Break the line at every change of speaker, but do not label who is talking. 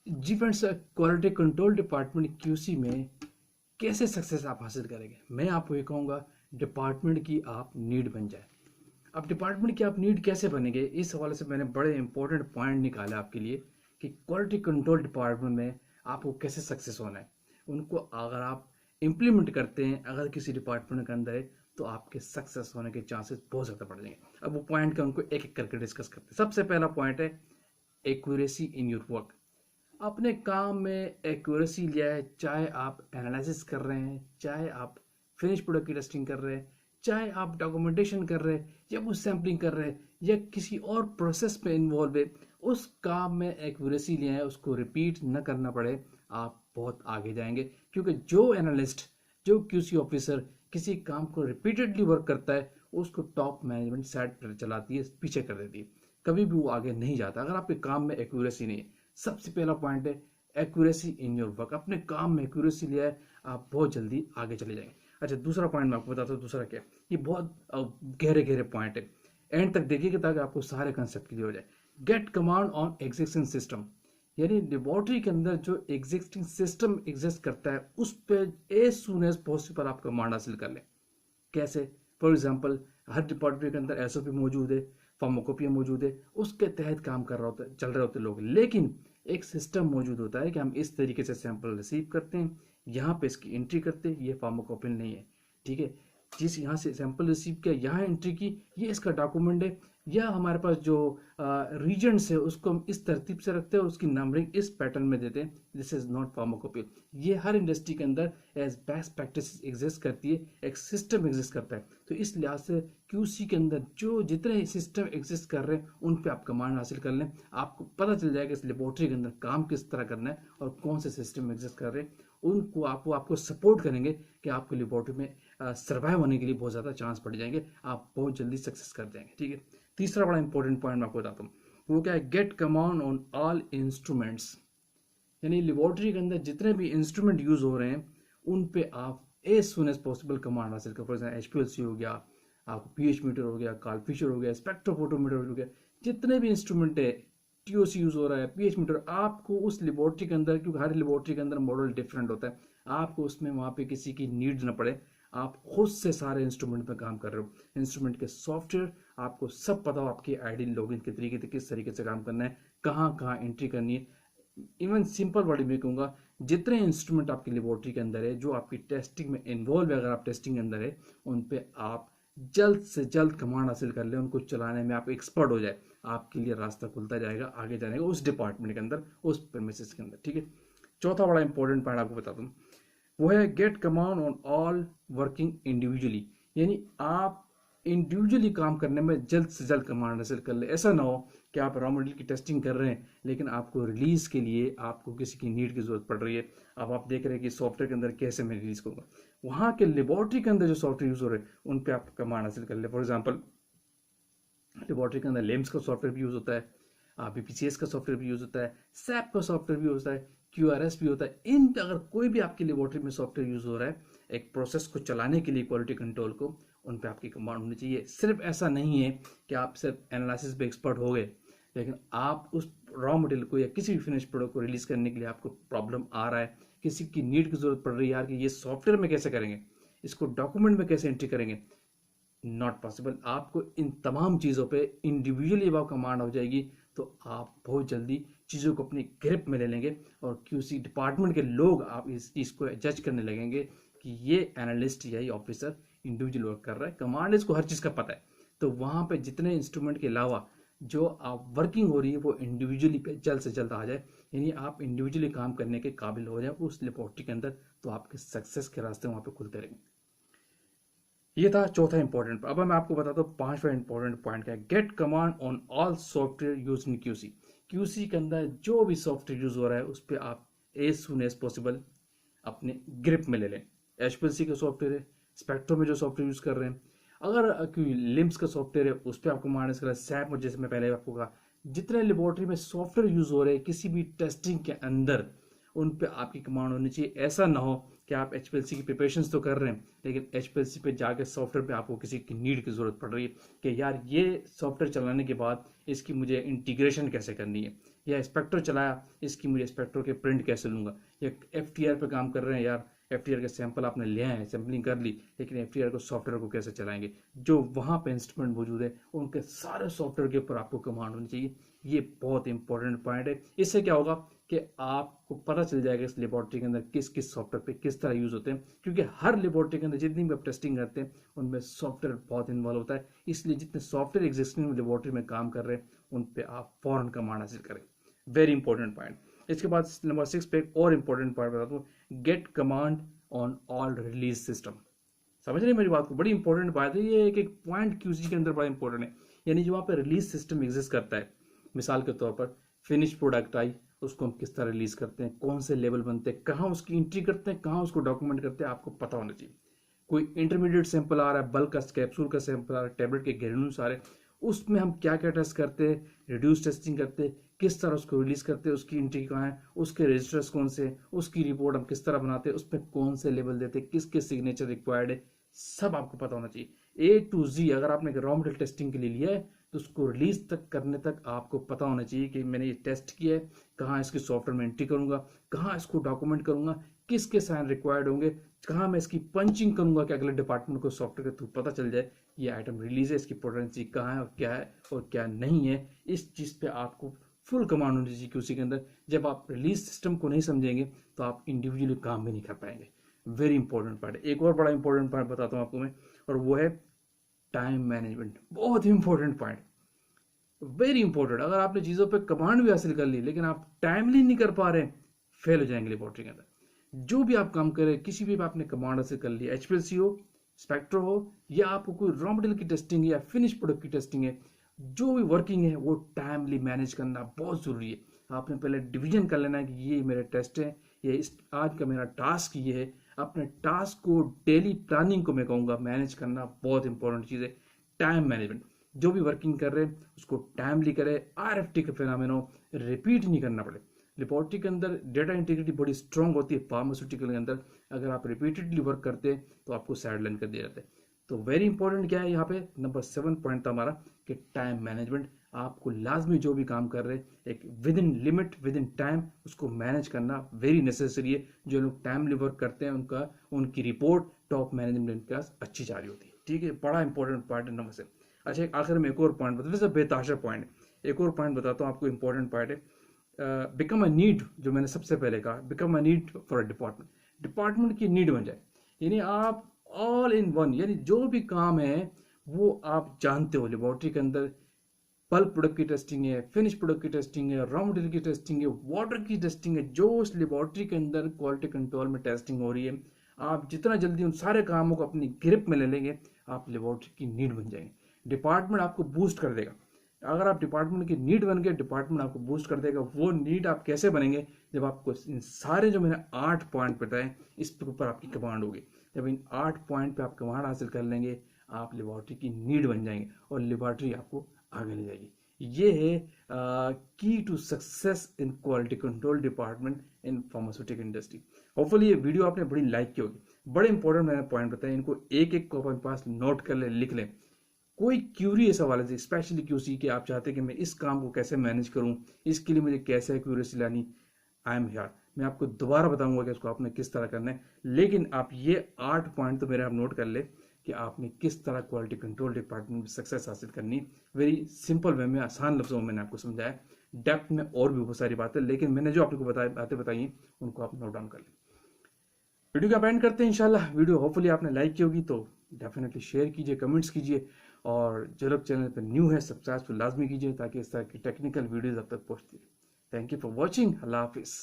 जी friends, quality control department QC में कैसे success आप हासिल करेंगे। मैं आपको ये कहूँगा, डिपार्टमेंट की आप नीड बन जाए। अब डिपार्टमेंट की आप नीड कैसे बनेंगे, इस हवाले से मैंने बड़े इंपॉर्टेंट पॉइंट निकाले आपके लिए कि क्वालिटी कंट्रोल डिपार्टमेंट में आपको कैसे सक्सेस होना है। उनको अगर आप इम्प्लीमेंट करते हैं, अगर किसी डिपार्टमेंट के अंदर है, तो आपके सक्सेस होने के चांसेस बहुत ज़्यादा बढ़ जाएंगे। अब वो पॉइंट का उनको एक एक करके डिस्कस करते हैं। सबसे पहला पॉइंट है एक्यूरेसी इन योर वर्क। अपने काम में एक्यूरेसी लिया है, चाहे आप एनालिसिस कर रहे हैं, चाहे आप फिनिश प्रोडक्ट की टेस्टिंग कर रहे हैं, चाहे आप डॉक्यूमेंटेशन कर रहे हैं, या कुछ सैम्पलिंग कर रहे हैं, या किसी और प्रोसेस में इन्वॉल्व है, उस काम में एक्यूरेसी लिया है, उसको रिपीट न करना पड़े, आप बहुत आगे जाएंगे। क्योंकि जो एनालिस्ट, जो क्यूसी ऑफिसर किसी काम को रिपीटेडली वर्क करता है, उसको टॉप मैनेजमेंट साइड पर चलाती है, पीछे कर देती है, कभी भी वो आगे नहीं जाता अगर आपके काम में एक्यूरेसी नहीं है। सबसे पहला पॉइंट है एक्यूरेसी इन योर वर्क। अपने काम में एक्यूरेसी लिया है, आप बहुत जल्दी आगे चले जाएंगे। अच्छा, दूसरा पॉइंट मैं आपको बताता हूँ। दूसरा क्या, ये बहुत गहरे गहरे पॉइंट है, एंड तक देखिएगा ताकि आपको सारे कंसेप्ट क्लियर हो जाए। Get command on existing system, यानी लेबोरेटरी के अंदर जो एग्जिस्टिंग सिस्टम एग्जिस्ट करता है, उस पर एज सुन एज पॉसिबल आप कमांड हासिल कर लें। कैसे? फॉर एग्जाम्पल, हर डिपार्टमेंट के अंदर एसओपी मौजूद है, फार्माकोपिया मौजूद है, उसके तहत काम कर रहा होता है, चल रहे होते लोग, लेकिन एक सिस्टम मौजूद होता है कि हम इस तरीके से सैंपल रिसीव करते हैं, यहाँ पे इसकी एंट्री करते हैं, ये फार्माकोपिन नहीं है, ठीक है, जिस यहाँ से सैंपल रिसीव किया, यहाँ एंट्री की, ये इसका डॉक्यूमेंट है, या हमारे पास जो रीजन्स है उसको हम इस तरतीब से रखते हैं और उसकी नंबरिंग इस पैटर्न में देते हैं। This is not pharmacopoeia. ये हर इंडस्ट्री के अंदर एज बेस्ट प्रैक्टिस एग्जिस्ट करती है, एक सिस्टम एग्जिस्ट करता है। तो इस लिहाज से क्यूसी के अंदर जो जितने सिस्टम एग्जिस्ट कर रहे हैं, उन पे आप कमांड हासिल कर लें, आपको पता चल जाएगा इस लेबोरेटरी के अंदर काम किस तरह करना है और कौन से सिस्टम एग्जिस्ट कर रहे हैं। उनको आपको सपोर्ट करेंगे कि आपको लेबोरेटरी में सर्वाइव होने के लिए बहुत ज़्यादा चांस बढ़ जाएंगे, आप बहुत जल्दी सक्सेस कर जाएंगे, ठीक है। तीसरा बड़ा इंपॉर्टेंट पॉइंट मैं आपको बताता हूँ, वो क्या है, get command on all instruments. यानी लेबोरेटरी के अंदर जितने भी इंस्ट्रूमेंट यूज हो रहे हैं, उन पे आप as soon as possible command हासिल करो। फॉर एग्जाम्पल एचपीएलसी हो गया, आपको पीएच मीटर हो गया, कार्ल फिशर हो गया, स्पेक्ट्रोफोटोमीटर हो गया, जितने भी इंस्ट्रूमेंट है, टीओसी यूज हो रहा है, पीएच मीटर, आपको उस लेबोरेटरी के अंदर, क्योंकि हर लेबोरेटरी के अंदर मॉडल डिफरेंट होता है, आपको उसमें वहाँ पे किसी की नीड न पड़े, आप खुद से सारे इंस्ट्रूमेंट पे काम कर रहे हो। इंस्ट्रूमेंट के सॉफ्टवेयर आपको सब पता हो, आपकी आईडी लॉगिन के तरीके से किस तरीके से काम करना है, कहाँ कहाँ एंट्री करनी है। इवन सिंपल वर्ड में कहूँगा, जितने इंस्ट्रूमेंट आपकी लेबोरेटरी के अंदर है, जो आपकी टेस्टिंग में इन्वॉल्व है, अगर आप टेस्टिंग के अंदर है, उन पे आप जल्द से जल्द कमांड हासिल कर ले, उनको चलाने में आप एक्सपर्ट हो जाए, आपके लिए रास्ता खुलता जाएगा आगे जाने का उस डिपार्टमेंट के अंदर, उस प्रेमिसेस के अंदर, ठीक है। चौथा बड़ा इंपॉर्टेंट पॉइंट आपको बताता हूँ, वो है get command on all working individually. यानी आप इंडिविजुअली काम करने में जल्द से जल्द कमांड हासिल कर ले। ऐसा ना हो कि आप रॉ मटेरियल की टेस्टिंग कर रहे हैं, लेकिन आपको रिलीज के लिए आपको किसी की नीड की जरूरत पड़ रही है। अब आप देख रहे हैं कि सॉफ्टवेयर के अंदर कैसे मैं रिलीज करूंगा, वहां के लेबोरेटरी के अंदर जो सॉफ्टवेयर यूज हो रहे हैं, उन पे आप कमांड हासिल कर ले। फॉर एग्जाम्पल, लेबोरेटरी के अंदर लेम्स का सॉफ्टवेयर भी यूज होता है, बीपीसीएस का सॉफ्टवेयर भी यूज होता है, सैप का सॉफ्टवेयर भी होता है, क्यूआरएस भी होता है। इन अगर कोई भी आपकी लेबोरेटरी में सॉफ्टवेयर यूज हो रहा है एक प्रोसेस को चलाने के लिए, क्वालिटी कंट्रोल को, उन पे आपकी कमांड होनी चाहिए। सिर्फ ऐसा नहीं है कि आप सिर्फ एनालिसिस पे एक्सपर्ट हो गए, लेकिन आप उस रॉ मटेरियल को या किसी भी फिनिश प्रोडक्ट को रिलीज करने के लिए आपको प्रॉब्लम आ रहा है, किसी की नीड की जरूरत पड़ रही है, यार कि ये सॉफ्टवेयर में कैसे करेंगे, इसको डॉक्यूमेंट में कैसे एंट्री करेंगे, नॉट पॉसिबल। आपको इन तमाम चीज़ों पे इंडिविजुअली जब कमांड हो जाएगी, तो आप बहुत जल्दी चीज़ों को अपनी ग्रिप में ले लेंगे, और क्यूसी डिपार्टमेंट के लोग आप इस चीज़ को जज करने लगेंगे कि ये एनालिस्ट या ये ऑफिसर इंडिविजुअल वर्क कर रहा है, कमांड इसको हर चीज़ का पता है। तो वहाँ पे जितने इंस्ट्रूमेंट के अलावा जो आप वर्किंग हो रही है, वो इंडिविजुअली पे जल्द से जल्द आ जाए, यानी आप इंडिविजुअली काम करने के काबिल हो जाए उस लेबोरेटरी के अंदर, तो आपके सक्सेस के रास्ते वहाँ पे खुलते रहेंगे। ये था चौथा इंपॉर्टेंट। अब मैं आपको बताता हूँ पांचवा इंपॉर्टेंट पॉइंट क्या है, get command on all software use in QC. QC के अंदर जो भी सॉफ्टवेयर यूज हो रहा है, उस पर आप एज सुन एज पॉसिबल अपने ग्रिप में ले लें। एचपीएलसी का सॉफ्टवेयर है, स्पेक्ट्रो में जो सॉफ्टवेयर यूज कर रहे हैं, अगर कोई लिम्स का सॉफ्टवेयर है, उस पर आपको मारने से सैप में, जैसे मैं पहले आपको कहा, जितने लेबोरेटरी में सॉफ्टवेयर यूज हो रहे हैं किसी भी टेस्टिंग के अंदर, उन पे आपकी कमांड होनी चाहिए। ऐसा ना हो कि आप एचपीएलसी की प्रिपरेशंस तो कर रहे हैं, लेकिन एचपीएलसी पे जाके सॉफ्टवेयर पे आपको किसी की नीड की जरूरत पड़ रही है कि यार ये सॉफ्टवेयर चलाने के बाद इसकी मुझे इंटीग्रेशन कैसे करनी है, या स्पेक्ट्रो चलाया, इसकी मुझे स्पेक्ट्रो के प्रिंट कैसे लूँगा, या FTR पे काम कर रहे हैं यार, FTR के सैंपल आपने ले आए हैं, सैम्पलिंग कर ली, लेकिन FTR को सॉफ्टवेयर को कैसे चलाएंगे, जो वहाँ पे इंस्ट्रूमेंट मौजूद है उनके सारे सॉफ्टवेयर के ऊपर आपको कमांड होनी चाहिए। ये बहुत इंपॉर्टेंट पॉइंट है। इससे क्या होगा कि आपको पता चल जाएगा इस लेबोरेटरी के अंदर किस किस सॉफ्टवेयर पे किस तरह यूज होते हैं, क्योंकि हर लेबोरेटरी के अंदर जितनी भी आप टेस्टिंग करते हैं उनमें सॉफ्टवेयर बहुत इन्वॉल्व होता है। इसलिए जितने सॉफ्टवेयर एग्जिस्टिंग लेबोरेटरी में काम कर रहे हैं उन पे आप फौरन कमांड हासिल करें। Very important point. इसके बाद नंबर 6 पे एक और इंपॉर्टेंट पॉइंट बताता हूँ, get command on all release system. समझ रहे मेरी बात को, बड़ी इंपॉर्टेंट बात है ये, एक पॉइंट QC के अंदर बड़ा इंपॉर्टेंट है। यानी जो वहाँ पे रिलीज सिस्टम एग्जिस्ट करता है, मिसाल के तौर पर फिनिश प्रोडक्ट आई, उसको हम किस तरह रिलीज करते हैं, कौन से लेवल बनते हैं, कहाँ उसकी एंट्री करते हैं, कहाँ उसको डॉक्यूमेंट करते हैं, आपको पता होना चाहिए। कोई इंटरमीडिएट सैंपल आ रहा है, बल्क का कैप्सूल का सैंपल आ रहा है, टैबलेट के ग्रेन्यूल्स आ रहे हैं, उसमें हम क्या क्या टेस्ट करते हैं, रिड्यूस टेस्टिंग करते हैं, किस तरह उसको रिलीज करते हैं, उसकी एंट्री कहाँ है, उसके रजिस्टर्स कौन से, उसकी रिपोर्ट हम किस तरह बनाते हैं, उसमें कौन से लेवल देते हैं, किसके सिग्नेचर रिक्वायर्ड है, सब आपको पता होना चाहिए। A to Z अगर आपने रॉ मटेरियल टेस्टिंग के लिए लिया है तो उसको रिलीज तक करने तक आपको पता होना चाहिए कि मैंने ये टेस्ट किया है, कहाँ इसकी सॉफ्टवेयर में एंट्री करूंगा, कहाँ इसको डॉक्यूमेंट करूंगा, किसके साइन रिक्वायर्ड होंगे, कहाँ मैं इसकी पंचिंग करूंगा कि अगले डिपार्टमेंट को सॉफ्टवेयर के थ्रू पता चल जाए ये आइटम रिलीज है, इसकी पोटेंसी कहाँ है और क्या नहीं है। इस चीज़ पे आपको फुल कमांड होनी चाहिए QC के अंदर। जब आप रिलीज सिस्टम को नहीं समझेंगे तो आप इंडिविजुअली काम भी नहीं कर पाएंगे। वेरी इंपॉर्टेंट पार्ट है। एक और बड़ा इंपॉर्टेंट पार्ट बताता हूँ आपको मैं, और वो है टाइम मैनेजमेंट। बहुत ही इंपॉर्टेंट पॉइंट, वेरी इंपॉर्टेंट। अगर आपने चीज़ों पे कमांड भी हासिल कर ली लेकिन आप टाइमली नहीं कर पा रहे, फेल हो जाएंगे लेबोरेटरी के अंदर। जो भी आप काम करें, किसी भी आपने कमांड हासिल कर ली, HPLC हो, स्पेक्ट्रो हो, या आपको कोई रॉ मटेरियल की टेस्टिंग है या फिनिश प्रोडक्ट की टेस्टिंग है, जो भी वर्किंग है वो टाइमली मैनेज करना बहुत ज़रूरी है। आपने पहले डिवीजन कर लेना है कि ये मेरे टेस्ट है, ये इस आज का मेरा टास्क ये है। अपने टास्क को, डेली प्लानिंग को मैं कहूँगा मैनेज करना बहुत इंपॉर्टेंट चीज़ है। टाइम मैनेजमेंट, जो भी वर्किंग कर रहे हैं उसको टाइमली करें, RFT का फिनोमेना हो, रिपीट नहीं करना पड़े। लेबोरेटरी के अंदर डेटा इंटीग्रिटी बड़ी स्ट्रांग होती है, फार्मास्यूटिकल के अंदर अगर आप रिपीटेडली वर्क करते हैं तो आपको साइड लाइन कर दिया जाता है। तो वेरी इंपॉर्टेंट क्या है यहाँ पे, नंबर 7 पॉइंट था हमारा कि टाइम मैनेजमेंट। आपको लाजमी जो भी काम कर रहे हैं एक with in limit, with in time उसको मैनेज करना वेरी नेसेसरी है। जो लोग टाइमली वर्क करते हैं उनकी रिपोर्ट टॉप मैनेजमेंट के पास अच्छी जा रही होती है। ठीक है, बड़ा इंपॉर्टेंट पॉइंट है नंबर 7। अच्छा, एक आखिर में एक और पॉइंट बता, वैसे बेताशा पॉइंट है, एक और पॉइंट बताता हूँ आपको, इंपॉर्टेंट पॉइंट है बिकम अ नीड। जो मैंने सबसे पहले कहा, become a need for a department, department की नीड बन जाए। यानी आप ऑल इन वन, यानी जो भी काम है वो आप जानते हो। लेबोरेटरी के अंदर बल्क प्रोडक्ट की टेस्टिंग है, फिनिश प्रोडक्ट की टेस्टिंग है, रॉ मटेरियल की टेस्टिंग है, वाटर की टेस्टिंग है, जो उस लेबोरेटरी के अंदर क्वालिटी कंट्रोल में टेस्टिंग हो रही है, आप जितना जल्दी उन सारे कामों को अपनी ग्रिप में ले लेंगे आप लेबोरेटरी की नीड बन जाएंगे। डिपार्टमेंट आपको बूस्ट कर देगा। अगर आप डिपार्टमेंट की नीड बन गए, डिपार्टमेंट आपको बूस्ट कर देगा। वो नीड आप कैसे बनेंगे, जब आपको इन सारे जो मैंने 8 पॉइंट बताए इस ऊपर आपकी कमांड होगी। जब इन 8 पॉइंट पे आप कमांड हासिल कर लेंगे आप लेबोरेटरी की नीड बन जाएंगे और लेबोरेटरी आपको आगे ले जाएगी। ये है key to success in quality control department in pharmaceutical industry. Hopefully ये वीडियो आपने बड़ी लाइक की होगी। बड़े इंपॉर्टेंट मैंने पॉइंट बताए, इनको एक एक को अपने पास नोट कर ले, लिख लें। कोई क्यूरी ऐसा वाला थी स्पेशली QC कि आप चाहते कि मैं इस काम को कैसे मैनेज करूं, इसके लिए मुझे कैसे एक्यूरेसी लानी, आई एम हियर। मैं आपको दोबारा बताऊंगा कि इसको आपने किस तरह करना है, लेकिन आप ये 8 पॉइंट तो मेरे आप नोट कर ले कि आपने किस तरह क्वालिटी कंट्रोल डिपार्टमेंट में सक्सेस हासिल करनी। वेरी सिंपल वे में, आसान लफ्जों में मैंने आपको समझाया। डेप्थ में और भी बहुत सारी बातें, लेकिन मैंने जो आपको बातें बताई उनको आप नोट डाउन कर लें। वीडियो का एंड करते हैं इंशाल्लाह। वीडियो होपफुली आपने लाइक की होगी तो डेफिनेटली शेयर कीजिए, कमेंट्स कीजिए, और जो लोग चैनल पर न्यू है सब्सक्राइब तो लाजमी कीजिए ताकि इस तरह की टेक्निकल वीडियोज अब तक पहुंचती रहे। Thank you for watching. अल्लाह हाफिज़।